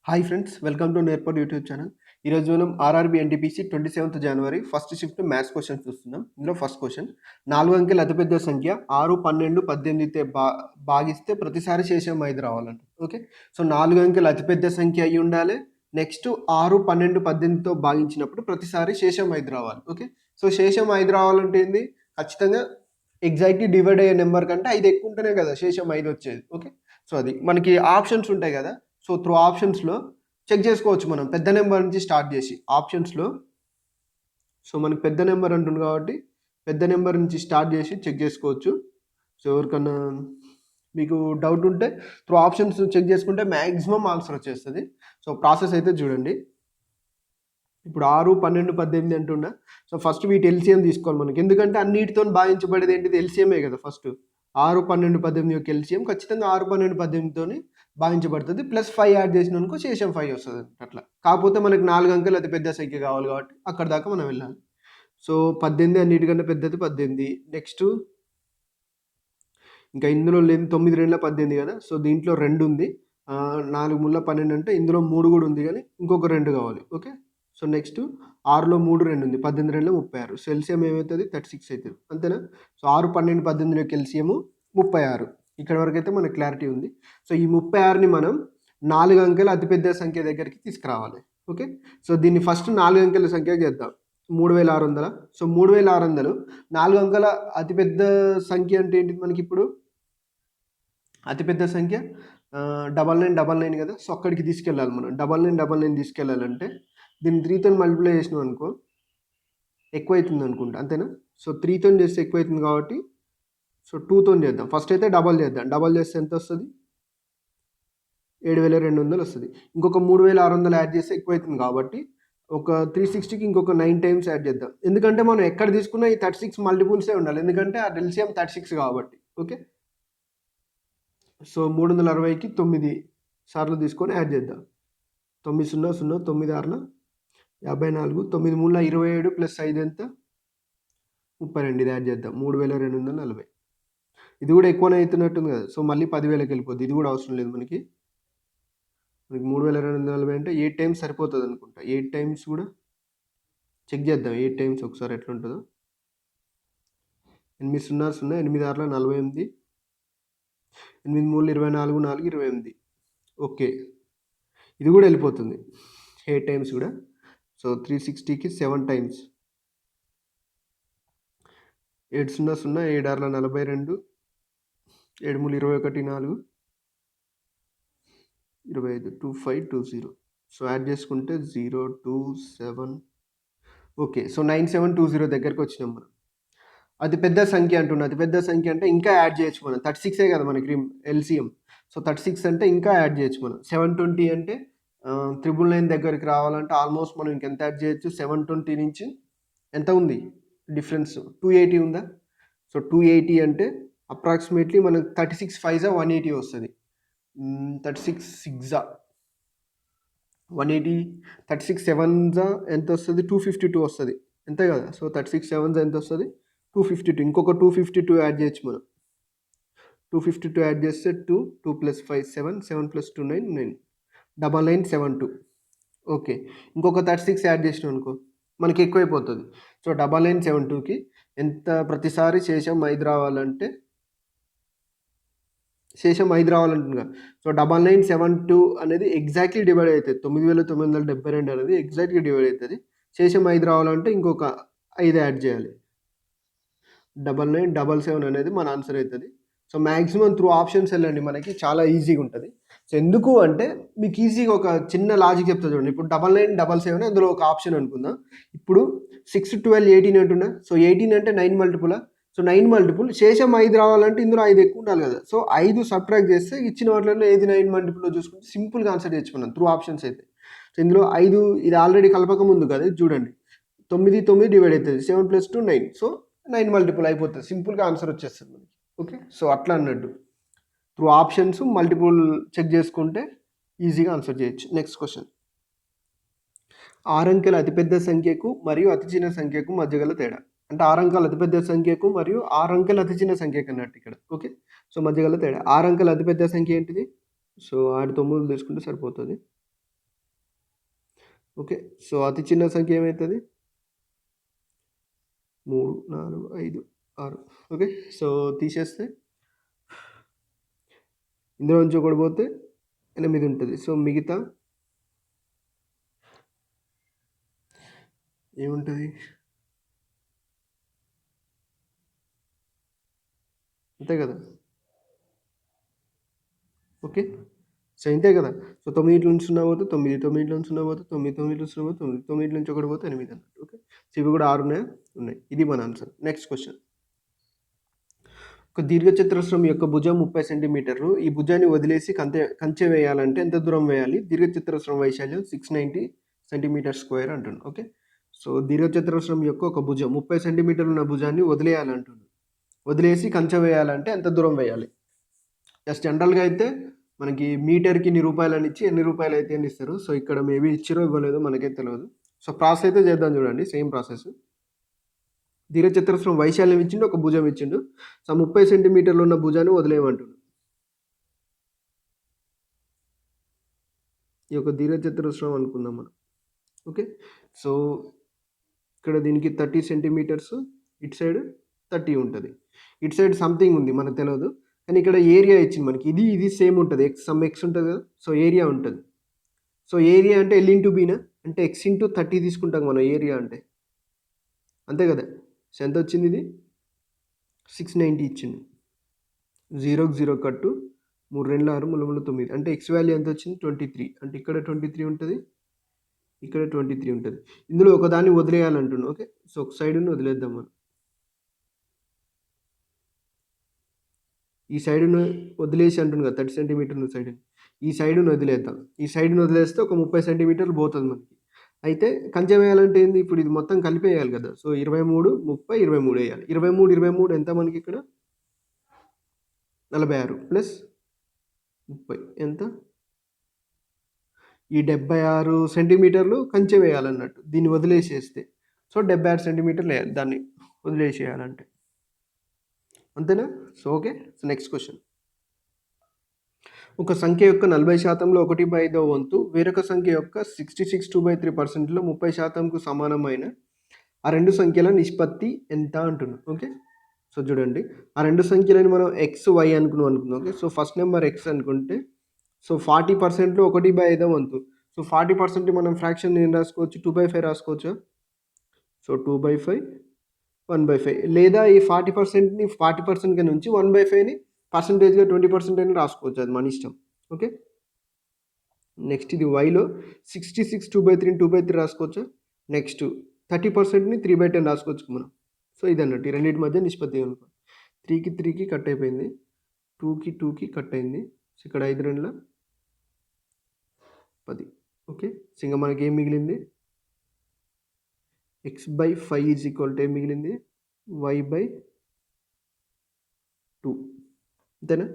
Hi friends, welcome to నేర్పడ్ YouTube channel. ఈరోజు మనం ఆర్ఆర్బీ ఎన్టీపీసీ 27th జనవరి ఫస్ట్ షిఫ్ట్ మ్యాథ్స్ క్వశ్చన్స్ చూస్తున్నాం. ఇందులో ఫస్ట్ క్వశ్చన్, 4 అంకెల అతిపెద్ద సంఖ్య 6, 12, 18తో భాగిస్తే ప్రతిసారి శేషం 5 రావాలంట. ఓకే, సో 4 అంకెల అతిపెద్ద సంఖ్య అయి ఉండాలి. నెక్స్ట్ 6, 12, 18తో భాగించినప్పుడు ప్రతిసారి శేషం 5 రావాలి. ఓకే, సో శేషం 5 రావాలంటే ఏంది? ఖచ్చితంగా ఎగ్జాక్ట్లీ డివైడ్ అయ్యే నెంబర్ కంటే 5 ఎక్కువ ఉంటేనే కదా శేషం 5 వచ్చేది. ఓకే, సో అది మనకి ఆప్షన్స్ ఉంటాయి కదా. సో త్రూ ఆప్షన్స్లో చెక్ చేసుకోవచ్చు మనం, పెద్ద నెంబర్ నుంచి స్టార్ట్ చేసి ఆప్షన్స్లో. సో మనకి పెద్ద నెంబర్ అంటుంది కాబట్టి పెద్ద నెంబర్ నుంచి స్టార్ట్ చేసి చెక్ చేసుకోవచ్చు. సో ఎవరికన్నా మీకు డౌట్ ఉంటే త్రూ ఆప్షన్స్ చెక్ చేసుకుంటే మ్యాక్సిమం ఆన్సర్ వచ్చేస్తుంది. సో ప్రాసెస్ అయితే చూడండి. ఇప్పుడు 6, 12, 18 అంటున్నా. సో ఫస్ట్ వీటి ఎల్సిఎం తీసుకోవాలి మనకి, ఎందుకంటే అన్నిటితో భావించబడేది ఏంటిది? ఎల్సిఎమే కదా. ఫస్ట్ 6, 12, 18 యొక్క ఎల్సిఎం ఖచ్చితంగా 6, 12, 18తోని భావించబడుతుంది. ప్లస్ 5 యాడ్ చేసినానుకో శేషం 5 వస్తుంది అట్లా. కాకపోతే మనకి 4 అంకెలు అతి పెద్ద సంఖ్య కావాలి కాబట్టి అక్కడ దాకా మనం వెళ్ళాలి. సో 18 అన్నిటికన్నా పెద్దది 18. నెక్స్ట్ ఇంకా ఇందులో లేదు, 9 2 18 కదా. సో దీంట్లో 2 ఉంది, 4 3 12 అంటే ఇందులో 3 కూడా ఉంది, కానీ ఇంకొక 2 కావాలి. ఓకే, సో నెక్స్ట్ 6లో 3 2 ఉంది, 18 2 36. సో ఎల్సిఎం ఏమవుతుంది? 36 అవుతుంది, అంతేనా. సో 6, 12, 18 యొక్క ఎల్సిఎం 36. ఇక్కడ వరకు అయితే మనకు క్లారిటీ ఉంది. సో ఈ 36ని మనం 4 అంకెల అతిపెద్ద సంఖ్య దగ్గరికి తీసుకురావాలి. ఓకే, సో దీన్ని ఫస్ట్ 4 అంకెల సంఖ్య చేద్దాం. 3600. సో 3600 4 అంకెల అతిపెద్ద సంఖ్య అంటే ఏంటి మనకి? ఇప్పుడు అతిపెద్ద సంఖ్య 9999 కదా. సో అక్కడికి తీసుకెళ్ళాలి మనం. 9999 తీసుకెళ్ళాలంటే దీన్ని 3తో మల్టిప్లై చేసినాం అనుకో ఎక్కువ అవుతుంది అనుకుంటా, అంతేనా. సో 3తో చేస్తే ఎక్కువ అవుతుంది కాబట్టి సో 2తో చేద్దాం. ఫస్ట్ అయితే డబల్ చేద్దాం. డబల్ చేస్తే ఎంత వస్తుంది? 7200 వస్తుంది. ఇంకొక 3600 యాడ్ చేస్తే ఎక్కువ అవుతుంది కాబట్టి ఒక 360కి ఇంకొక 9 టైమ్స్ యాడ్ చేద్దాం. ఎందుకంటే మనం ఎక్కడ తీసుకున్నా ఈ 36 మల్టిపుల్సే ఉండాలి, ఎందుకంటే ఆ ఎల్సిఎం 36 కాబట్టి. ఓకే, సో 360కి 9 సార్లు తీసుకొని యాడ్ చేద్దాం. 9 0 0 9 6 54, 9 3 27 ప్లస్ 5 ఎంత? 32. ఇది యాడ్ చేద్దాం. 3240. ఇది కూడా ఎక్కువనే అవుతున్నట్టుంది కదా. సో మళ్ళీ 10,000కి వెళ్ళిపోద్ది. ఇది కూడా అవసరం లేదు మనకి. 3240 అంటే 8 టైమ్స్ సరిపోతుంది అనుకుంటా. 8 టైమ్స్ కూడా చెక్ చేద్దాం. 8 టైమ్స్ ఒకసారి ఎట్లుంటుందో. 8 0 0 8 6 48, 8 3 24 4 28. ఓకే, ఇది కూడా వెళ్ళిపోతుంది 8 టైమ్స్ కూడా. సో 360కి 7 టైమ్స్. 8 0 0 7 6 42, 7 3 21 4, 25 2520. సో యాడ్ చేసుకుంటే 0 2 7. ఓకే, సో 9720 దగ్గరకు వచ్చినాం మనం. అది పెద్ద సంఖ్య అంటున్నా. అతి పెద్ద సంఖ్య అంటే ఇంకా యాడ్ చేయొచ్చు మనం. 36 కదా మనకి ఎల్సిఎం. సో 36 అంటే ఇంకా యాడ్ చేయొచ్చు మనం. 720 అంటే 999 దగ్గరికి రావాలంటే ఆల్మోస్ట్ మనం ఇంకెంత యాడ్ చేయొచ్చు? 720 నుంచి ఎంత ఉంది డిఫరెన్స్? 280 ఉందా? సో 280 అంటే అప్రాక్సిమేట్లీ మనకు 36 5 180 వస్తుంది. 36 6 180, 36 7 ఎంత వస్తుంది? 252 వస్తుంది, అంతే కదా. సో 36 7 ఎంత వస్తుంది? 252. ఇంకొక 252 యాడ్ చేయొచ్చు మనం. 252 యాడ్ చేస్తే 2 2 + 5 7 7 + 2 9 9 9972. ఓకే, ఇంకొక 36 యాడ్ చేసినాం అనుకో మనకి ఎక్కువైపోతుంది. సో 9972కి ఎంత ప్రతిసారి శేషం 5 రావాలంటే శేషం 5 రావాలంటున్నా. సో 9972 అనేది ఎగ్జాక్ట్లీ డివైడ్ అవుతుంది. 9972 అనేది ఎగ్జాక్ట్లీ డివైడ్ అవుతుంది. శేషం 5 రావాలంటే ఇంకొక 5 యాడ్ చేయాలి. 9977 అనేది మన ఆన్సర్ అవుతుంది. సో మ్యాక్సిమం త్రూ ఆప్షన్స్ వెళ్ళండి, మనకి చాలా ఈజీగా ఉంటుంది. సో ఎందుకు అంటే మీకు ఈజీగా ఒక చిన్న లాజిక్ చెప్తా చూడండి. ఇప్పుడు 9977 అందులో ఒక ఆప్షన్ అనుకుందాం. ఇప్పుడు 6 12 18 అంటున్నా. సో 18 అంటే 9 మల్టిపులా. సో 9 మల్టిపుల్ శేషం 5 రావాలంటే ఇందులో 5 ఎక్కువ ఉండాలి కదా. సో 5 సబ్ట్రాక్ట్ చేస్తే ఇచ్చిన వాటిలో ఏది 9 మల్టిపుల్లో చూసుకుంటే సింపుల్గా ఆన్సర్ చేయొచ్చు మనం త్రూ ఆప్షన్స్ అయితే. సో ఇందులో 5 ఇది ఆల్రెడీ కలపక ముందు కదా, ఇది చూడండి. 9 9 డివైడ్ అవుతుంది. 7 + 2 9. సో 9 మల్టిపుల్ అయిపోతుంది, సింపుల్గా ఆన్సర్ వచ్చేస్తుంది మనకి. ఓకే, సో అట్లా అన్నట్టు త్రూ ఆప్షన్స్ మల్టిపుల్ చెక్ చేసుకుంటే ఈజీగా ఆన్సర్ చేయొచ్చు. నెక్స్ట్ క్వశ్చన్, 6 అంకెల అతిపెద్ద సంఖ్యకు మరియు అతి చిన్న సంఖ్యకు మధ్య గల తేడా. అంటే 6 అంకెల అతిపెద్ద సంఖ్యకు మరియు 6 అంకెల అతి చిన్న సంఖ్యకు అన్నట్టు ఇక్కడ. ఓకే, సో మధ్య గల తేడా. 6 అంకెల అతిపెద్ద సంఖ్య ఏంటిది? సో 6 9 తీసుకుంటే సరిపోతుంది. ఓకే. సో అతి చిన్న సంఖ్య ఏమవుతుంది? 3, 4, 5, 6. ఓకే. సో తీసేస్తే ఇందులో నుంచి ఒకటి పోతే 8 ఉంటుంది. సో మిగతా ఏముంటుంది? అంతే కదా. ఓకే. సో ఇంతే కదా. సో 9 నుంచి 0 పోతే 9, 9 నుంచి 0 పోతే 9, 9 నుంచి 0 పోతే 9, 9 నుంచి ఒకటి పోతే 8 అన్నట్టు. ఓకే. సో ఇవి కూడా 6 ఉన్నాయా? ఉన్నాయి. ఇది మన ఆన్సర్. Next question. ఒక దీర్ఘచతురస్రం యొక్క భుజం 30 సెంటీమీటర్లు. ఈ భుజాన్ని వదిలేసి కంచె వేయాలంటే ఎంత దూరం వేయాలి? దీర్ఘచతురస్రం వైశాల్యం 690 సెంటీమీటర్ స్క్వేర్ అంటుండు. ఓకే. సో దీర్ఘచతురస్రం యొక్క ఒక భుజం 30 సెంటీమీటర్లు ఉన్న భుజాన్ని వదిలేయాలంటుండు. వదిలేసి కంచె వేయాలంటే ఎంత దూరం వేయాలి? జస్ట్ జనరల్గా అయితే మనకి మీటర్కి ఇన్ని రూపాయలు అని ఇచ్చి ఎన్ని రూపాయలు అయితే అని ఇస్తారు. సో ఇక్కడ మేబీ ఇచ్చిరో ఇవ్వలేదో మనకైతే తెలియదు. సో ప్రాసెస్ అయితే చేద్దాం చూడండి. Same process. దీర్ఘచతురస్రం వైశాల్యం ఇచ్చిండు, ఒక భుజం ఇచ్చిండు. సో 30 సెంటీమీటర్లు ఉన్న భుజాన్ని వదిలేయమంటుండు. ఈ యొక్క దీర్ఘచతురస్రం అనుకుందాం మనం. ఓకే. సో ఇక్కడ దీనికి 30 సెంటీమీటర్స్, ఇటు సైడ్ 30 ఉంటుంది. ఇటు సైడ్ సంథింగ్ ఉంది మనకు తెలియదు, కానీ ఇక్కడ ఏరియా ఇచ్చింది మనకి. ఇది సేమ్ ఉంటుంది. సమ్ ఎక్స్ ఉంటుంది కదా. సో ఏరియా ఉంటుంది. సో ఏరియా అంటే ఎల్ ఇంటూ బీనా, అంటే ఎక్స్ ఇంటూ 30 తీసుకుంటాం మనం ఏరియా అంటే. అంతే కదా. సో ఎంత వచ్చింది? ఇది 690 ఇచ్చింది. 0కి 0 కట్టు, 3 2 6 3 3 9. అంటే ఎక్స్ వాల్యూ ఎంత వచ్చింది? 23. అంటే ఇక్కడ 23 ఉంటుంది, ఇక్కడ 23 ఉంటుంది. ఇందులో ఒకదాన్ని వదిలేయాలంటున్నాను. ఓకే. సో ఒక సైడ్ని వదిలేద్దాం మనం. ఈ సైడ్ను వదిలేసి అంటుంది కదా 30 సెంటీమీటర్ల సైడ్ని. ఈ సైడ్ను వదిలేద్దాం. ఈ సైడ్ను వదిలేస్తే ఒక 30 సెంటీమీటర్లు పోతుంది మనకి. అయితే కంచె వేయాలంటే ఏంది? ఇప్పుడు ఇది మొత్తం కలిపేయాలి కదా. సో 23, 30, 23 వేయాలి. 23, 23 ఎంత మనకి ఇక్కడ? 46 ప్లస్ 30 ఎంత? ఈ 76 సెంటీమీటర్లు కంచె వేయాలన్నట్టు దీన్ని వదిలేసేస్తే. సో 76 సెంటీమీటర్లు వేయాలి దాన్ని వదిలేసేయాలంటే. అంతేనా? So okay. So next question. ఒక సంఖ్య యొక్క 40%లో 1/5వ వంతు వేరొక సంఖ్య యొక్క 66 2/3%లో 30%కు సమానమైన ఆ రెండు సంఖ్యల నిష్పత్తి ఎంత అంటున్నాం. ఓకే. సో చూడండి, ఆ రెండు సంఖ్యలను మనం ఎక్స్ వై అనుకుందాం. Okay. So first number X అనుకుంటే, సో 40%లో 1/5వ వంతు. సో 40% మనం ఫ్రాక్షన్ ఏం రాసుకోవచ్చు? 2/5 రాసుకోవచ్చా? సో 2/5 1/5, లేదా ఈ 40%ని 40% కింద నుంచి 1/5ని పర్సంటేజ్గా 20% అని రాసుకోవచ్చు. అది మన ఇష్టం. ఓకే. నెక్స్ట్ ఇది వైలో 66 2/3 2/3 రాసుకోవచ్చా? నెక్స్ట్ 30%ని 3/10 రాసుకోవచ్చు మనం. సో ఇది అన్నట్టు ఈ రెండింటి మధ్య నిష్పత్తి అనుకో. 3కి 3కి కట్ అయిపోయింది, 2కి 2కి కట్ అయింది. సో ఇక్కడ 5 2 10. ఓకే. సో ఇంకా మనకి ఏం మిగిలింది? x/5 ఈజ్ ఈక్వల్ టు ఏం మిగిలింది? y/2. అంతేనా?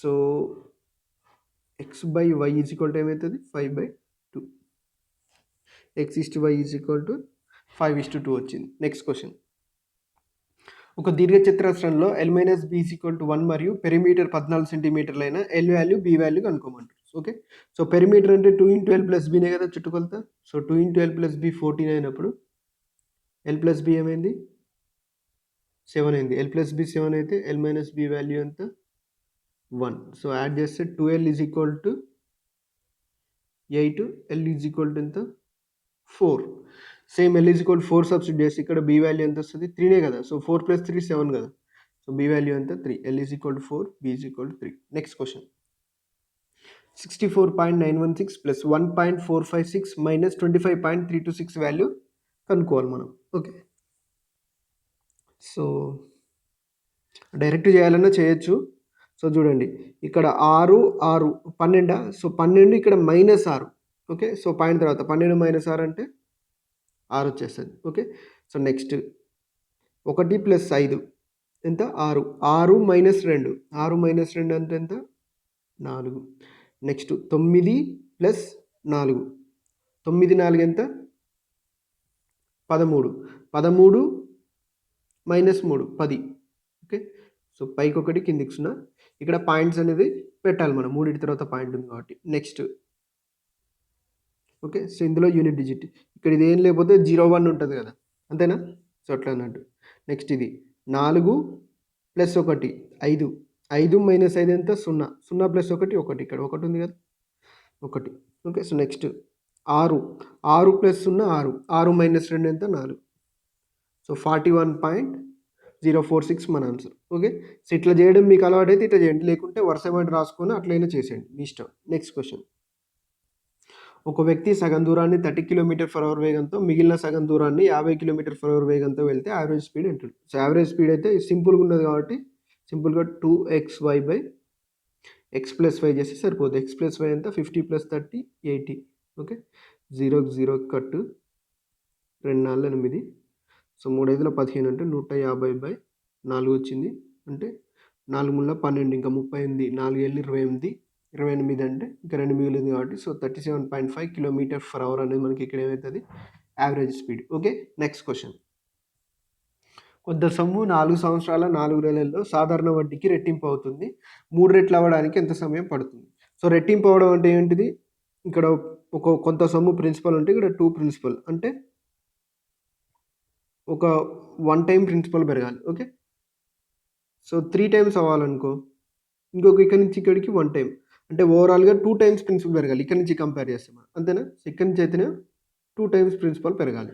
So x/y is equal to ఏమవుతుంది? 5/2. x/y ఈజ్ ఈక్వల్ టు 5:2 వచ్చింది. Next question. ఒక దీర్ఘచతురస్రంలో l-b ఈజ్ ఈక్వల్ టు 1 మరియు పెరిమీటర్ 14 సెంటీమీటర్లు అయిన l వాల్యూ b వాల్యూ కనుక్కోమంటారు. ఓకే. సో పెరిమీటర్ అంటే 2 × l + bనే కదా చుట్టుకొలత. సో 2 × l + b 14 అయినప్పుడు l + b ఏమైంది? 7 అయింది. l + b 7 అయితే l - b వాల్యూ ఎంత? 1. సో యాడ్ చేస్తే 2l is equal to 8, l is equal to ఎంత? 4. Same l is equal 4 substitute చేసి ఇక్కడ b వాల్యూ ఎంత వస్తుంది? 3నే కదా. సో 4 + 3 7 కదా. సో b వాల్యూ ఎంత? 3. l is equal to 4, b is equal to 3. Next question. 64.916 plus 1.456 minus 25.326 value కనుక్కోవాలి మనం. ఓకే. సో డైరెక్ట్ చేయాలన్నా చేయొచ్చు. సో చూడండి, ఇక్కడ 6 6 12. సో 12 ఇక్కడ -6. ఓకే. సో పాయింట్ తర్వాత 12 - 6 అంటే 6 వచ్చేస్తుంది. ఓకే. సో నెక్స్ట్ 1 + 5 ఎంత? 6. 6 - 2. 6 - 2 అంటే ఎంత? 4. నెక్స్ట్ 9 + 4. 9 4 ఎంత? 13. 13 - 3 10. ఓకే. సో పైకి 1 కిందికి 0. ఇక్కడ పాయింట్స్ అనేది పెట్టాలి మనం. 3 తర్వాత పాయింట్ ఉంది కాబట్టి. Next okay. సో ఇందులో యూనిట్ డిజిట్. ఇక్కడ ఇది ఏం లేకపోతే 01 ఉంటుంది కదా, అంతేనా? సో అట్లా అన్నట్టు. నెక్స్ట్ ఇది 4 + 1 5. 5 - 5 ఎంత? 0. 0 + 1 1. ఇక్కడ 1 ఉంది కదా, 1. ఓకే. So next 6. 6 + 0 6. 6 - 2 ఎంత? 4. సో 41.046 మన ఆన్సర్. ఓకే. సో ఇట్లా చేయడం మీకు అలవాటైతే ఇట్లా చేయండి, లేకుంటే వరుస వెంట రాసుకొని అట్లయినా చేసేయండి, మీ ఇష్టం. Next question. ఒక వ్యక్తి సగం దూరాన్ని 30 km/h వేగంతో, మిగిలిన సగం దూరాన్ని 50 km/h వేగంతో వెళ్తే యావరేజ్ స్పీడ్ ఎంత? సో యావరేజ్ స్పీడ్ అయితే సింపుల్గా ఉన్నది కాబట్టి సింపుల్గా 2xy/x + y చేస్తే సరిపోతుంది. x + y ఎంత? 50 + 30 80. ఓకే. 0కి 0 కట్టు, 2 4 8. సో 3 5 15 అంటే 150/4 వచ్చింది. అంటే 4 3 12, ఇంకా 30 ఉంది. 4 7 28. 28 అంటే ఇంకా 2 మిగిలింది కాబట్టి సో 37.5 km/h అనేది మనకి ఇక్కడ ఏమవుతుంది? Average speed. Okay. Next question. కొంత సొమ్ము 4 సంవత్సరాల 4 నెలల్లో సాధారణ వడ్డీకి రెట్టింపు అవుతుంది. 3 రెట్లు అవ్వడానికి ఎంత సమయం పడుతుంది? సో రెట్టింపు అవ్వడం అంటే ఏంటిది? ఇక్కడ కొంత సొమ్ము ప్రిన్సిపల్ ఉంటే ఇక్కడ 2 ప్రిన్సిపల్ అంటే ఒక 1 టైం ప్రిన్సిపల్ పెరగాలి. ఓకే. సో 3 టైమ్స్ అవ్వాలనుకో, ఇంకొక ఇక్కడ నుంచి ఇక్కడికి 1 టైం అంటే ఓవరాల్గా 2 టైమ్స్ ప్రిన్సిపల్ పెరగాలి. ఇక్కడ నుంచి కంపేర్ చేస్తే మనం, అంతేనా? ఇక్కడ నుంచి అయితేనే 2 టైమ్స్ ప్రిన్సిపల్ పెరగాలి,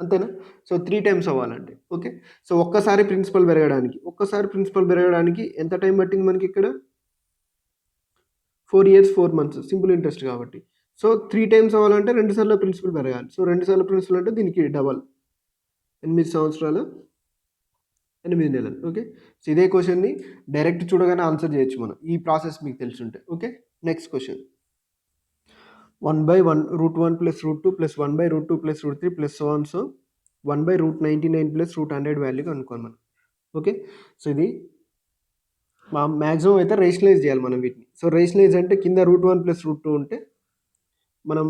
అంతేనా? సో 3 టైమ్స్ అవ్వాలంటే. ఓకే. సో ఒక్కసారి ప్రిన్సిపల్ పెరగడానికి ఎంత టైం పట్టింది మనకి ఇక్కడ? 4 years 4 months సింపుల్ ఇంట్రెస్ట్ కాబట్టి. సో 3 టైమ్స్ అవ్వాలంటే 2 సార్లు ప్రిన్సిపల్ పెరగాలి. సో 2 సార్లు ప్రిన్సిపల్ అంటే దీనికి డబల్, 8 సంవత్సరాలు 8 నెలలు. ఓకే. సో ఇదే క్వశ్చన్ని డైరెక్ట్ చూడగానే ఆన్సర్ చేయొచ్చు మనం, ఈ ప్రాసెస్ మీకు తెలిసి ఉంటే. Okay. Next question. 1/1 √1 + √2 + 1/√2 + √3 + so on so 1/√99 + √100 value కనుక్కోవాలి మనం. ఓకే. సో ఇది మ్యాక్సిమం అయితే రేషనలైజ్ చేయాలి మనం వీటిని. సో రేషనలైజ్ అంటే కింద √1 + √2 ఉంటే మనం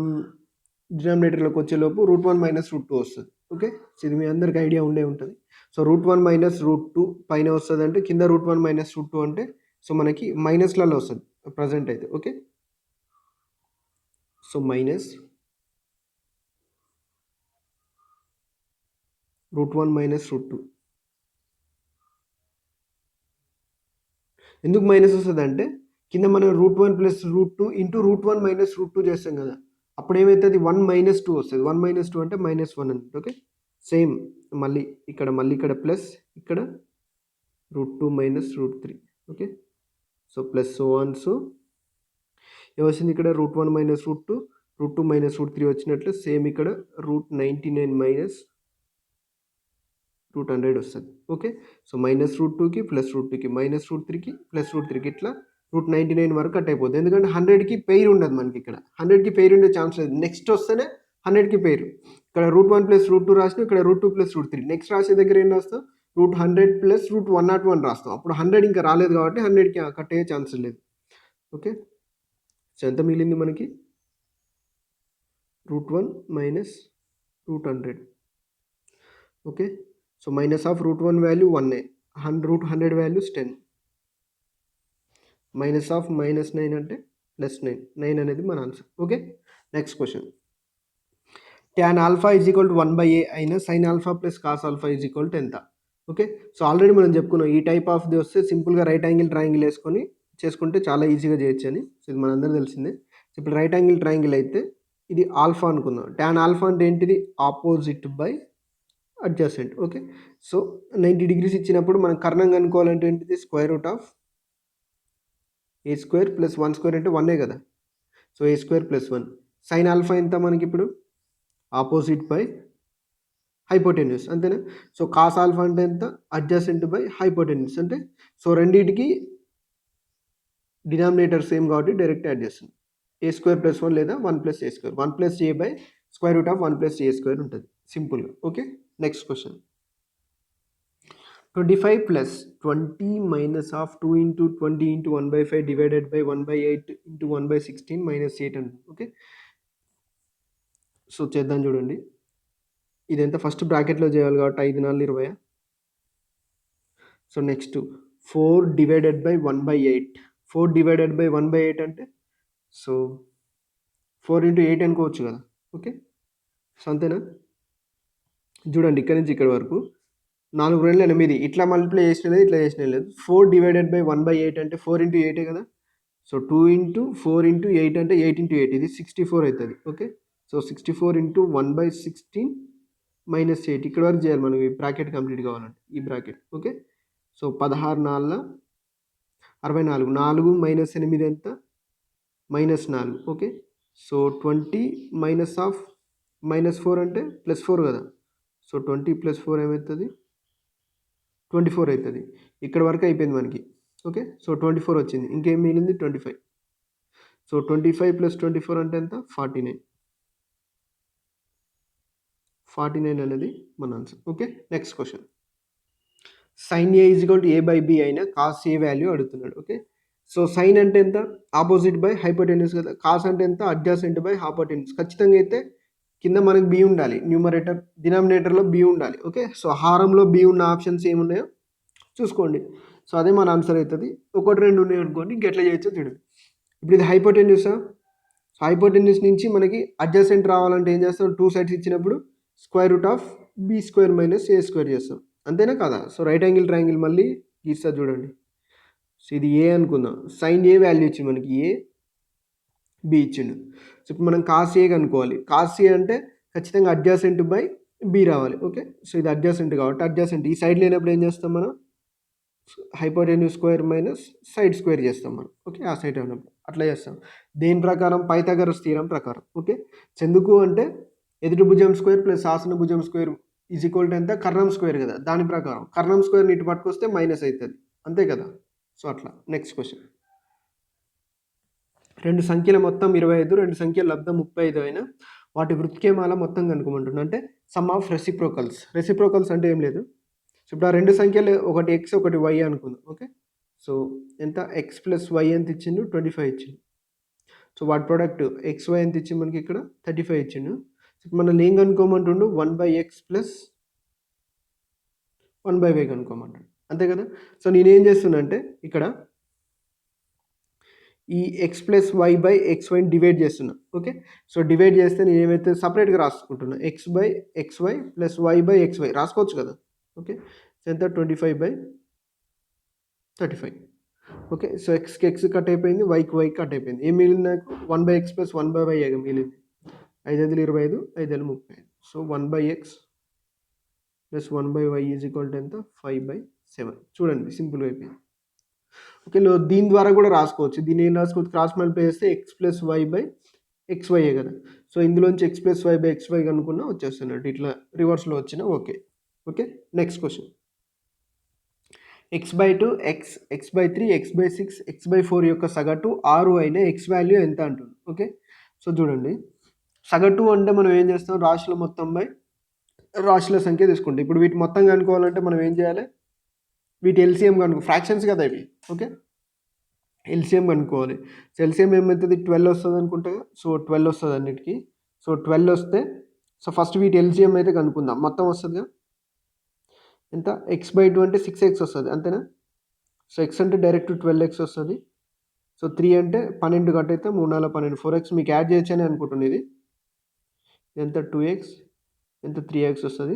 డినామినేటర్లోకి వచ్చేలోపు √1 - √2 వస్తుంది. ఓకే. సో ఇది మీ అందరికి ఐడియా ఉండే ఉంటుంది. సో √1 - √2 పైన వస్తుంది అంటే కింద √1 - √2 అంటే సో మనకి మైనస్లలో వస్తుంది ప్రజెంట్ అయితే. ఓకే. So minus √1 - √2. ఎందుకు మైనస్ వస్తుంది అంటే కింద మనం √1 + √2 ఇంటూ √1 - √2 చేస్తాం కదా, అప్పుడు ఏమవుతుంది? 1 - 2 వస్తుంది. 1 - 2 అంటే -1 అన్నట్టు. ఓకే. సేమ్ మళ్ళీ ఇక్కడ ప్లస్, ఇక్కడ √2 - √3. Okay. So plus so on so ఏమొచ్చింది ఇక్కడ? √1 - √2 √2 - √3 వచ్చినట్లు సేమ్ ఇక్కడ √99 - √100 వస్తుంది. ఓకే. సో -√2కి +√2కి -√3కి +√3కి ఇట్లా √99 వరకు కట్ అయిపోతుంది. ఎందుకంటే 100కి పెయిర్ ఉండదు మనకి ఇక్కడ. 100కి పెయిర్ ఉండే ఛాన్స్ లేదు. నెక్స్ట్ వస్తేనే 100కి పెయిర్. ఇక్కడ √1 + √2 రాసినా, ఇక్కడ √2 + √3. నెక్స్ట్ రాసే దగ్గర ఏం రాస్తాం? √100 + √101 రాస్తాం. అప్పుడు 100 ఇంకా రాలేదు కాబట్టి 100కి కట్ అయ్యే ఛాన్స్ లేదు. ఓకే. సో ఎంత మిగిలింది మనకి? √1 - √100. ఓకే. సో -√1 వాల్యూ 1, √100 వాల్యూస్ 10, -9 అంటే +9. 9 అనేది మన ఆన్సర్. Okay. Next question. tan α = 1/a అయిన sin α + cos α = ఎంత? ఓకే. సో ఆల్రెడీ మనం చెప్పుకున్నాం, ఈ టైప్ ఆఫ్ది వస్తే సింపుల్గా రైట్ యాంగిల్ ట్రయాంగిల్ వేసుకొని చేసుకుంటే చాలా ఈజీగా చేయొచ్చు అని. సో ఇది మనందరూ తెలిసిందే. సో ఇప్పుడు రైట్ యాంగిల్ ట్రయాంగిల్ అయితే ఇది ఆల్ఫా అనుకుందాం. tan α అంటే ఏంటిది? Opposite by adjacent. Okay. So 90 degrees ఇచ్చినప్పుడు మనం కర్ణం కనుక్కోవాలంటే ఏంటిది? √a² + 1² అంటే 1 కదా. So a² + 1. sin α ఎంత మనకి ఇప్పుడు? ఆపోజిట్ బై హైపోటెన్యూస్, అంతేనా? సో cos α అంటే ఎంత? Adjacent by hypotenuse. అంటే సో రెండింటికి డినామినేటర్ సేమ్ కాబట్టి డైరెక్ట్ యాడ్ చేస్తుంది. a² + 1 లేదా 1 + a². 1 + a బై √1 + a² ఉంటుంది సింపుల్గా. Okay. Next question. 25 + 20 - ½ 2 × 20 × 1/5 divided by 1/8 × 1/16 - 8 అంటుంది. ఓకే. సో చేద్దాం చూడండి. ఇదంతా ఫస్ట్ బ్రాకెట్లో చేయాలి కాబట్టి 5 4 20. So next 4 divided by 1/8. 4 divided by 1/8 అంటే సో 4 × 8 అనుకోవచ్చు కదా. ఓకే. సో అంతేనా? చూడండి ఇక్కడ నుంచి ఇక్కడ వరకు 4 2 8 ఇట్లా మల్టిప్లై చేసిన లేదు, ఇట్లా చేసిన లేదు. 4 డివైడెడ్ బై 1/8 అంటే 4 ఇంటూ 8 కదా. సో 2 ఇంటూ 4 ఇంటూ 8 అంటే 8 ఇంటూ 8 ఇది 64 అవుతుంది. ఓకే. సో 64 ఇంటూ 1/16 మైనస్ 8 ఇక్కడ వరకు చేయాలి మనం. ఈ బ్రాకెట్ కంప్లీట్ కావాలంటే ఈ బ్రాకెట్. ఓకే. సో 16 4 64 4 మైనస్ 8 ఎంత? -4. ఓకే. సో 20 మైనస్ ఆఫ్ -4 అంటే +4 కదా. సో 20 + 4 ఏమవుతుంది? 24 అవుతుంది. ఇక్కడ వరకు అయిపోయింది మనకి. ఓకే. సో 24 వచ్చింది. ఇంకేం మిగిలింది? 25. సో 25 + 24 అంటే ఎంత? 49. 49 అనేది మన ఆన్సర్. Okay. Next question. sin A = A/B అయినా cos A వాల్యూ అడుగుతున్నాడు. ఓకే. సో సైన్ అంటే ఎంత? ఆపోజిట్ బై హైపోటెన్యూస్ కదా. కాస్ అంటే ఎంత? Adjacent by hypotenuse. ఖచ్చితంగా అయితే కింద మనకు బి ఉండాలి. న్యూమరేటర్ డినామినేటర్లో బి ఉండాలి. ఓకే. సో హారంలో బి ఉన్న ఆప్షన్స్ ఏమున్నాయో చూసుకోండి. సో అదే మన ఆన్సర్ అవుతుంది. 1 2 ఉన్నాయి అనుకోండి, ఇంకెట్లా చేయొచ్చో చూడండి. ఇప్పుడు ఇది హైపోటెన్యూసా? హైపోటెన్యూస్ నుంచి మనకి అడ్జసెంట్ రావాలంటే ఏం చేస్తాం? 2 సైడ్స్ ఇచ్చినప్పుడు √B² - A² చేస్తాం. అంతేనా కదా? సో రైట్ యాంగిల్ ట్రయాంగిల్ మళ్ళీ గీస్తా చూడండి. సో ఇది ఏ అనుకుందాం. సైన్ ఏ వాల్యూ ఇచ్చింది మనకి, ఏ బి ఇచ్చిండు. సో ఇప్పుడు మనం కాస్ ఏ కనుక్కోవాలి. కాస్ ఏ అంటే ఖచ్చితంగా అడ్జసెంట్ బై బి రావాలి. ఓకే. సో ఇది అడ్జసెంట్ కాబట్టి అడ్జసెంట్ ఈ సైడ్ లేనప్పుడు ఏం చేస్తాం మనం? Hypotenuse square minus side square చేస్తాం మనం. ఓకే. ఆ సైడ్ ఉన్నప్పుడు అట్లా చేస్తాం. దేని ప్రకారం? పైథాగరస్ థీరం ప్రకారం. ఓకే. ఎందుకు అంటే ఎదుటి భుజం స్క్వేర్ ప్లస్ ఆసన భుజం స్క్వేర్ = ఎంత? కర్ణం స్క్వేర్ కదా. దాని ప్రకారం కర్ణం స్క్వేర్ని ఇటు పట్టుకొస్తే మైనస్ అవుతుంది. అంతే కదా. సో అట్లా. Next question. 2 సంఖ్యల మొత్తం 25, 2 సంఖ్యల లబ్ధం 35 అయినా వాటి వృత్కేమాల మొత్తం కనుక్కోమంటున్నా. అంటే సమ్ ఆఫ్ రెసిప్రోకల్స్. రెసిప్రోకల్స్ అంటే ఏం లేదు. సో ఇప్పుడు ఆ 2 సంఖ్యలు ఒకటి x ఒకటి y అనుకుందాం. ఓకే. సో ఎంత? x + y ఎంత ఇచ్చిండు? 25 ఇచ్చిండు. సో వాటి ప్రోడక్ట్ xy ఎంత ఇచ్చిండు మనకి ఇక్కడ? 35 ఇచ్చిండు. సో మనం ఏం కనుక్కోమంటుండు? 1/x + 1/y కనుక్కోమంటాడు. అంతే కదా. సో నేనేం చేస్తున్నా అంటే ఇక్కడ ఈ x + y/xyని డివైడ్ చేస్తున్నా. ఓకే. సో డివైడ్ చేస్తే నేను ఏమైతే సపరేట్గా రాసుకుంటున్నా, x/xy + y/xy రాసుకోవచ్చు కదా. ఓకే. సో ఎంత? 25/35. ఓకే. సో ఎక్స్కి ఎక్స్ కట్ అయిపోయింది, వైకి వై కట్ అయిపోయింది. ఏం మిగిలింది నాకు? 1/x + 1/y మిగిలింది. 5 5 25, 5 35. సో 1/x + 1/y = ఎంత? 5/7. చూడండి సింపుల్గా అయిపోయింది. ఓకే. దీని ద్వారా కూడా రాసుకోవచ్చు. దీన్ని ఏం రాసుకోవచ్చు? క్రాస్ మల్టిప్లై చేస్తే x + y/xy కదా. సో ఇందులోంచి x + y/xy కనుక్కున్నా వచ్చేస్తున్నట్టు. ఇట్లా రివర్స్లో వచ్చినా okay. Okay. Next question. x/2, x/3, x/6, x/4 యొక్క సగటు 6 అయిన x వాల్యూ ఎంత అంటుంది. ఓకే. సో చూడండి, సగటు అంటే మనం ఏం చేస్తాం? రాశుల మొత్తం బై రాశుల సంఖ్య తీసుకుంటాం. ఇప్పుడు వీటి మొత్తం కనుక్కోవాలంటే మనం ఏం చేయాలి? వీటి ఎల్సిఎం ఫ్రాక్షన్స్ కదా ఇవి. ఓకే. ఎల్సిఎం కనుక్కోవాలి. సో ఎల్సిఎం ఏమవుతుంది? 12 వస్తుంది అనుకుంటా. సో 12 వస్తుంది అన్నిటికీ. సో 12 వస్తే సో ఫస్ట్ వీటి ఎల్సిఎం అయితే కనుక్కుందాం. మొత్తం వస్తుందిగా ఎంత? x/2 అంటే 6x వస్తుంది. అంతేనా. సో x అంటే డైరెక్ట్ 12x వస్తుంది. సో 3 అంటే 12 కట్ అయితే 3 4 12 4x మీకు యాడ్ చేయొచ్చని అనుకుంటున్నాను. ఇది ఎంత? 2x ఎంత? 3x వస్తుంది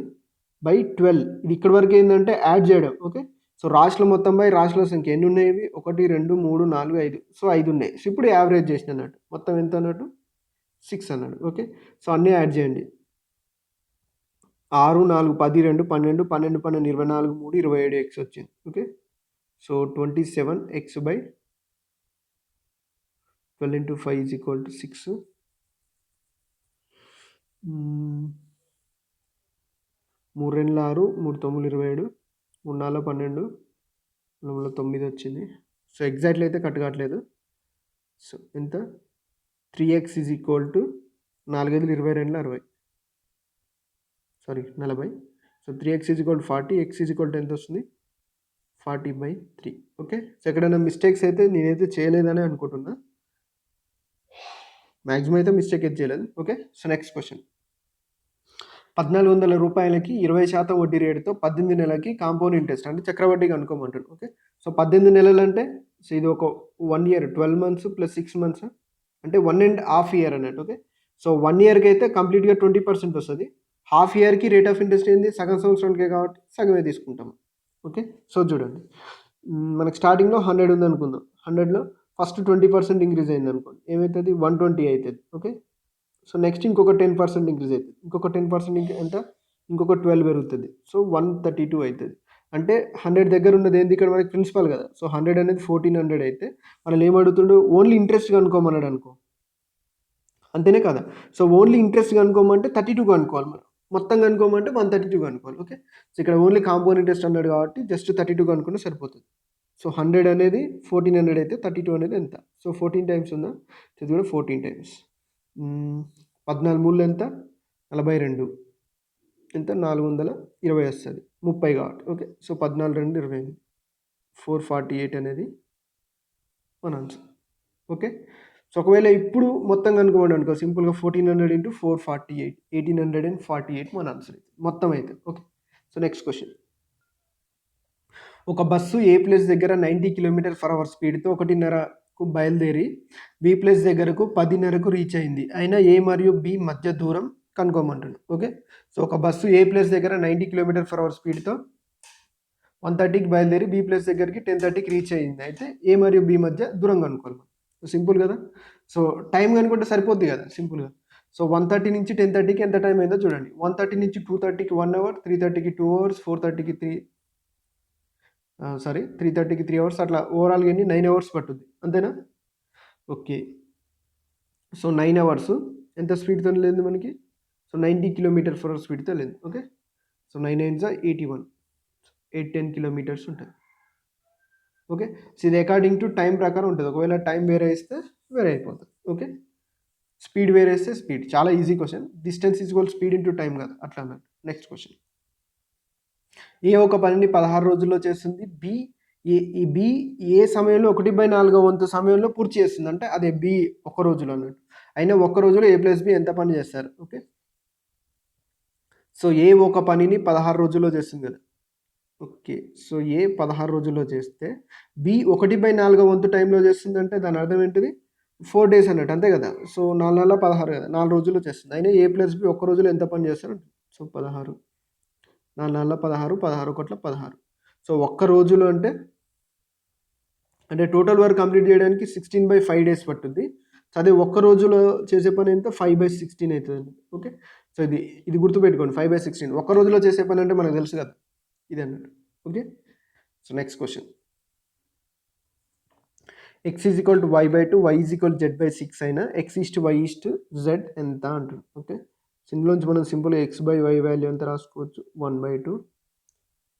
బై 12. ఇది ఇక్కడ వరకు ఏంటంటే యాడ్ చేయడం. ఓకే. సో రాశుల మొత్తం బై రాశుల సంఖ్య ఎన్ని ఉన్నాయి? ఇవి 1 2 3 4 5. సో 5 ఉన్నాయి. సో ఇప్పుడు యావరేజ్ చేసిన అన్నట్టు. మొత్తం ఎంత అన్నట్టు? 6 అన్నాడు. ఓకే. సో అన్నీ యాడ్ చేయండి. 6 4 10 2 12 12 12 24 3 27x వచ్చింది. ఓకే. So 27x/12 × 5 = 6. 3 2 6 3 9 27 3 4 12 4 9 వచ్చింది. సో ఎగ్జాక్ట్లీ అయితే కట్ కావట్లేదు. సో ఎంత? 3x = 4 5 22 60. Sorry 40. So 3x = 40, x = ఎంత వస్తుంది? 40/3. ఓకే. సో ఎక్కడైనా మిస్టేక్స్ అయితే నేనైతే చేయలేదని అనుకుంటున్నా. మ్యాక్సిమం అయితే మిస్టేక్ అయితే చేయలేదు. ఓకే. So next question. 1400 రూపాయలకి 20% వడ్డీ రేటుతో 18 నెలలకి కాంపౌండ్ ఇంట్రెస్ట్ అంటే చక్రవడ్డీ కనుక్కోమంటాడు. ఓకే. సో 18 నెలలు అంటే సో ఇది ఒక 1 year 12 months + 6 months అంటే 1.5 year అన్నట్టు. ఓకే. సో 1 ఇయర్‌కి అయితే కంప్లీట్‌గా 20% వస్తది. హాఫ్ ఇయర్‌కి రేట్ ఆఫ్ ఇంట్రెస్ట్ ఏంది? సగం సంవత్సరానికే కాబట్టి సగమే తీసుకుంటాం. ఓకే. సో చూడండి. మనకి స్టార్టింగ్‌లో 100 ఉందనుకుందాం. 100లో ఫస్ట్ 20% ఇంక్రీజ్ అయిందనుకోండి. ఏమైతది? 120 అయితది. ఓకే. సో నెక్స్ట్ ఇంకొక 10% ఇంక్రీజ్ అయితది. ఇంకొక 10% ఎంత? ఇంకొక 12 పెరుగుతది. సో 132 అయితది. అంటే 100 దగ్గర ఉన్నది ఏంది ఇక్కడ మనకి ప్రిన్సిపల్ కదా! సో 100 అనేది 1400 అయితే మనల్ని ఏమడుగుతుండు? ఓన్లీ ఇంట్రెస్ట్ కనుక్కోమన్నాడు అనుకో. అంతేనే కదా! సో ఓన్లీ ఇంట్రెస్ట్ కనుక్కోమంటే 32 కనుక్కోవాలి మనం. మొత్తం కనుక్కోమంటే 132 కనుక్కోవాలి. ఓకే. సో ఇక్కడ ఓన్లీ కాంపౌండ్ ఇంట్రెస్ట్ అన్నాడు కాబట్టి జస్ట్ 32 కనుక్కుంటే సరిపోతది. సో 100 అనేది 1400 అయితే 32 అనేది ఎంత? సో 14 టైమ్స్ ఉందా? ఇది కూడా 14 టైమ్స్. 14 మూడులు ఎంత? 42. ఎంత? 420 వస్తది. 30 కాబట్టి. ఓకే. సో 14 2 28. 448 అనేది మన ఆన్సర్. ఓకే. సో ఒకవేళ ఇప్పుడు మొత్తం కనుక్కోమన్నాడు అనుకో సింపుల్‌గా 1400 ఇంటూ 448 1848 మన ఆన్సర్ అయితే. మొత్తం అయితే. ఓకే. So next question. ఒక బస్సు ఏ ప్లేస్ దగ్గర 90 km/h స్పీడ్‌తో 1:30కు బయలుదేరి బి ప్లేస్ దగ్గరకు 10:30కు రీచ్ అయింది. అయినా ఏ మరియు బి మధ్య దూరం కనుక్కోమంటుండు. ఓకే. సో ఒక బస్సు ఏ ప్లేస్ దగ్గర 90 km/h స్పీడ్‌తో 1:30కి బయలుదేరి బి ప్లేస్ దగ్గరికి 10:30కి రీచ్ అయింది. అయితే ఏ మరియు బి మధ్య దూరం కనుక్కోవాలి. సింపుల్ కదా! సో టైం కనుక్కుంటే సరిపోద్ది కదా! సింపుల్‌గా. సో 1:30 నుంచి 10:30కి ఎంత టైం అయిందో చూడండి. 1:30 నుంచి 2:30కి 1 అవర్, 3:30కి 2 అవర్స్, 4:30కి 3:30కి 3 అవర్స్ అట్లా ఓవరాల్‌గా ఎన్ని 9 అవర్స్ పట్టుద్ది. అంతేనా? ఓకే. సో 9 అవర్స్ ఎంత స్పీడ్‌తో వెళ్ళింది మనకి? సో 90 km/h స్పీడ్‌తో వెళ్ళింది. ఓకే. సో 9 9 జా 81. 810 కిలోమీటర్స్ ఉంటది. ఓకే. సో ఇది అకార్డింగ్ టు టైం ప్రకారం ఉంటది. ఒకవేళ టైం వేరే ఇస్తే వేరే అయిపోతది. ఓకే. స్పీడ్ వేరే ఇస్తే స్పీడ్. చాలా easy question. Distance equal speed into time కాదు. అట్లా అన్నట్టు. Next question. ఏ ఒక పనిని 16 రోజుల్లో చేస్తుంది. బి ఏ సమయంలో 1/4 వంతు సమయంలో పూర్తి చేస్తుంది. అంటే అదే బి ఒక రోజులో అన్నట్టు. అయినా ఒక్క రోజులో ఏ ప్లస్ బి ఎంత పని చేస్తారు? ఓకే. సో ఏ ఒక పనిని 16 రోజుల్లో చేస్తుంది కదా! ఓకే. సో ఏ 16 రోజుల్లో చేస్తే బి 1/4 వంతు టైంలో చేస్తుందంటే దాని అర్థం ఏంటిది? 4 డేస్ అన్నట్టు. అంతే కదా! సో 4 4 16 కదా! 4 రోజుల్లో చేస్తుంది. అయినా ఏ ప్లస్ బి ఒక్క రోజులో ఎంత పని చేస్తారు? సో 16 4 4 16 16 1 16. సో ఒక్క రోజులో అంటే టోటల్ వర్క్ కంప్లీట్ చేయడానికి 16/5 డేస్ పట్టుద్ది. అదే ఒక్క రోజులో చేసే పని ఎంత 5/16 అవుతుందండి. ఓకే. సో ఇది గుర్తుపెట్టుకోండి 5/16 ఒక్క రోజులో చేసే పని అంటే మనకు తెలుసు కదా! ఇది అన్నట్టు. Okay. So next question. x = y/2 y = z/6 అయినా x:y:z ఎంత అంటుంది. ఓకే. సో ఇందులోంచి మనం సింపుల్‌గా x/y వాల్యూ ఎంత రాసుకోవచ్చు? 1/2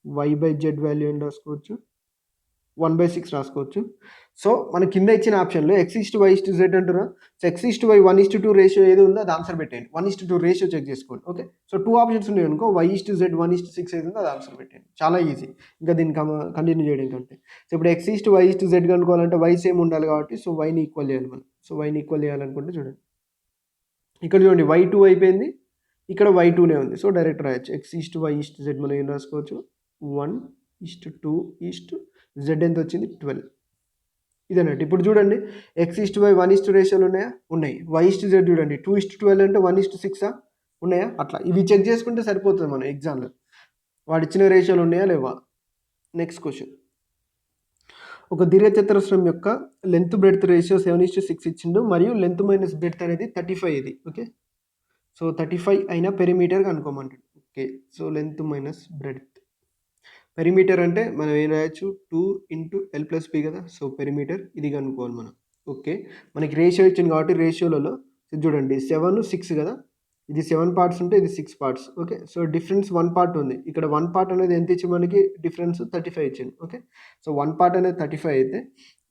y/z వాల్యూ ఎంత రాసుకోవచ్చు? 1/6 రాసుకోవచ్చు. సో మన కింద ఇచ్చిన ఆప్షన్‌లో x:y:z అంటున్నా. సో x:y 1:2 రేషియో ఏది ఉందో అది ఆన్సర్ పెట్టేయండి. 1:2 రేషియో చెక్ చేసుకోండి. ఓకే. సో 2 ఆప్షన్స్ ఉన్నాయనుకో y:z 1:6 ఏది ఉందో అది ఆన్సర్ పెట్టేయండి. చాలా ఈజీ. ఇంకా దీన్ని కంటిన్యూ చేయడం కంటే. సో ఇప్పుడు x:y:z కనుక్కోవాలంటే y సేమ్ ఉండాలి కాబట్టి సో yని ఈక్వల్ చేయాలి మనం. సో yని ఈక్వల్ చేయాలనుకుంటే చూడండి. ఇక్కడ చూడండి y2 అయిపోయింది. ఇక్కడ y2నే ఉంది. సో డైరెక్ట్ రాయొచ్చు. x:y:z మనం ఏం రాసుకోవచ్చు? 1:2:z ఎంత వచ్చింది? 12. ఇదన్నట్టు. ఇప్పుడు చూడండి x:y 1:2 రేషియోలు ఉన్నాయా? ఉన్నాయి. y:z చూడండి 2:12 అంటే 1:6 ఉన్నాయా? అట్లా. ఇవి చెక్ చేసుకుంటే సరిపోతుంది మనం ఎగ్జామ్‌లో. వాడిచ్చిన రేషియోలు ఉన్నాయా లేవా? Next question. ఒక దీర్ఘచతురస్రం యొక్క లెంత్ బ్రెడ్త్ రేషియో 7:6 ఇచ్చిండు మరియు లెంత్ మైనస్ బ్రెడ్త్ అనేది 35 ఇది. ఓకే. సో 35 అయినా పెరిమీటర్ కనుక్కోమంటాడు. Okay. So length minus breadth. Perimeter అంటే మనం ఏం రాయొచ్చు? 2 ఇంటూ ఎల్ ప్లస్ పి కదా! సో పెరిమీటర్ ఇది కనుక్కోవాలి మనం. ఓకే. మనకి రేషియో ఇచ్చింది కాబట్టి రేషియోలలో ఇది చూడండి 7, 6 కదా! ఇది 7 పార్ట్స్ ఉంటే ఇది 6 parts. Okay. So difference 1 part ఉంది. ఇక్కడ 1 పార్ట్ అనేది ఎంత ఇచ్చి మనకి డిఫరెన్స్ 35 ఇచ్చింది. ఓకే. సో 1 పార్ట్ అనేది 35 అయితే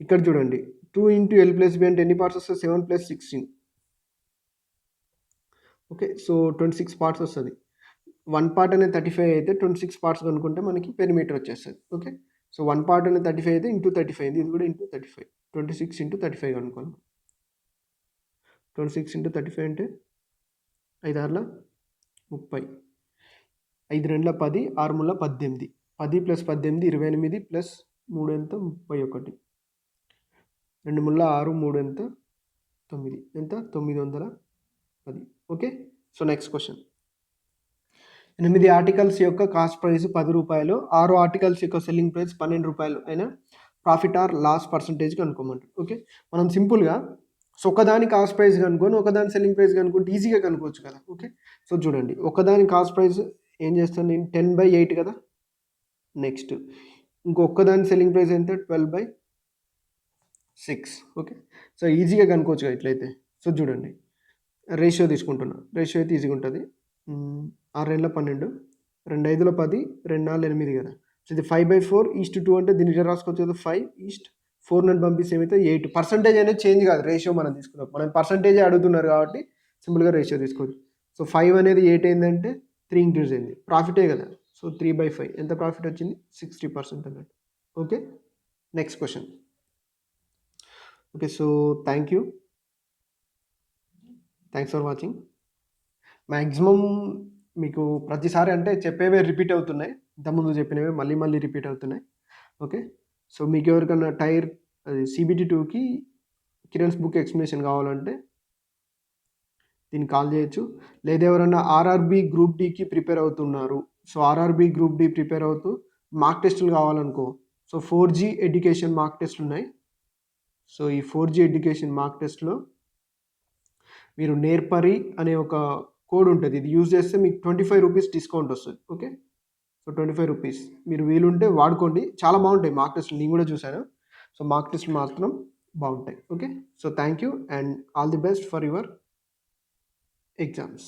ఇక్కడ చూడండి 2 ఇంటూ ఎల్ ప్లస్ బి అంటే ఎన్ని పార్ట్స్ వస్తాయి? 7 + 16. ఓకే. సో 26 పార్ట్స్ వస్తది. 1 పార్ట్ అనేది 35 అయితే 26 పార్ట్స్ కనుక్కుంటే మనకి పెరిమీటర్ వచ్చేస్తది. ఓకే. సో 1 పార్ట్ అనేది 35 అయితే ఇంటూ 35 అయింది. ఇది కూడా ఇంటూ 35. 26 ఇంటూ 35 కనుక్కోవాలి. 26 ఇంటూ 35 అంటే 5 6ల 30. 5 2ల 10, 6 3ల 18. 10 + 18 28 ప్లస్ 3 ఎంత? 31. 2 3ల 6, 3 ఎంత? 9. ఎంత? 900. అది. Okay. So next question. 8 articles యొక్క కాస్ట్ ప్రైస్ రూ. 10. 6 ఆర్టికల్స్ యొక్క సెల్లింగ్ ప్రైస్ రూ. 12 అయినా ప్రాఫిట్ ఆర్ లాస్ పర్సెంటేజ్ కనుక్కోమంటారు. ఓకే. మనం సింపుల్‌గా ఒకదాని కాస్ట్ ప్రైస్ కనుక్కొని, ఒకదాని సెల్లింగ్ ప్రైస్ కనుక్కుంటే ఈజీగా కనుక్కోవచ్చు కదా! ఓకే. సో చూడండి, ఒకదాని కాస్ట్ ప్రైస్ ఏం చేస్తాను నేను 10/8 కదా! నెక్స్ట్ ఇంకొక్కదాని సెల్లింగ్ ప్రైస్ ఎంత 12/6. ఓకే. సో ఈజీగా కనుక్కోవచ్చుగా ఇట్లయితే. సో చూడండి, రేషియో తీసుకుంటున్నా. రేషియో అయితే ఈజీగా ఉంటుంది. 6 రెండ్ల 12, 2 5ల 10, 2 4 8 కదా! సో ఇది 5/4:2 అంటే దీన్ని ఇట్లా రాసుకోవచ్చు కదా! 5:4 నుండి పంపిస్తే ఏమైతే 8. పర్సెంటేజ్ అనేది చేంజ్ కాదు రేషియో మనం తీసుకున్నాం. మనం పర్సెంటేజే అడుగుతున్నారు కాబట్టి సింపుల్‌గా రేషియో తీసుకోవచ్చు. సో 5 అనేది 8 అయిందంటే 3 ఇంక్రీజ్ అయింది. ప్రాఫిటే కదా! సో 3/5 ఎంత ప్రాఫిట్ వచ్చింది? 60% అన్నట్టు. Okay. Next question. Okay. So thank you. Thanks for watching. Maximum మీకు ప్రతిసారి అంటే చెప్పేవే రిపీట్ అవుతున్నాయి. ఇంతకుముందు చెప్పినవే మళ్ళీ మళ్ళీ రిపీట్ అవుతున్నాయి. ఓకే. సో మీకెవరికన్నా అది CBT 2కి కిరణ్స్ బుక్ ఎక్స్‌ప్లనేషన్ కావాలంటే దీనికి కాల్ చేయొచ్చు. లేదా ఎవరన్నా ఆర్ఆర్‌బీ గ్రూప్ డీకి ప్రిపేర్ అవుతున్నారు. So RRB group D prepare అవుతూ మార్క్ టెస్టులు కావాలనుకో, సో 4G ఎడ్యుకేషన్ మార్క్ టెస్టులున్నాయి. సో ఈ 4G ఎడ్యుకేషన్ మార్క్ టెస్ట్‌లో మీరు నేర్పరి అనే ఒక కోడ్ ఉంటది. ఇది యూజ్ చేస్తే మీకు రూ. 25 డిస్కౌంట్ వస్తది. ఓకే. సో రూ. 25 మీరు వీలుంటే వాడుకోండి. చాలా బాగుంటాయి మార్క్ టెస్ట్‌లు. నేను కూడా చూసాను. సో మార్క్ టెస్ట్‌లు మాత్రం బాగుంటాయి. Okay. So thank you and all the best for your exams.